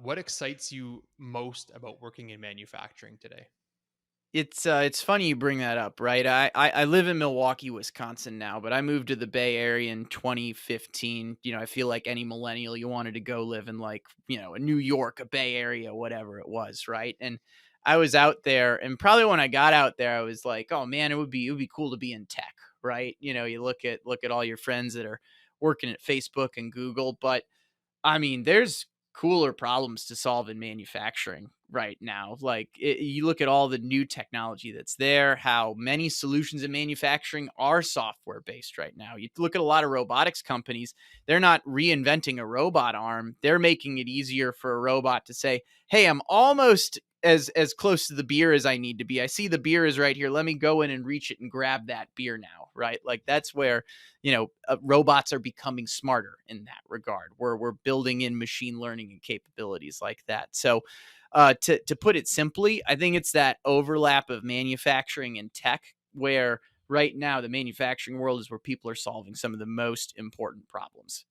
what excites you most about working in manufacturing today? It's funny you bring that up, right? I live in Milwaukee, Wisconsin now, but I moved to the Bay Area in 2015. I feel like any millennial, you wanted to go live in, like, a New York, a Bay Area, whatever it was, right? And I was out there, and probably when I got out there, I was like, oh man, it would be cool to be in tech, right? You look at all your friends that are working at Facebook and Google, but I mean, there's cooler problems to solve in manufacturing right now. Like, you look at all the new technology that's there, how many solutions in manufacturing are software based right now. You look at a lot of robotics companies, they're not reinventing a robot arm. They're making it easier for a robot to say, "Hey, I'm almost as close to the beer as I need to be. I see the beer is right here. Let me go in and reach it and grab that beer now." Right? Like, that's where robots are becoming smarter in that regard. We're building in machine learning and capabilities like that. So, to put it simply, I think it's that overlap of manufacturing and tech where right now the manufacturing world is where people are solving some of the most important problems.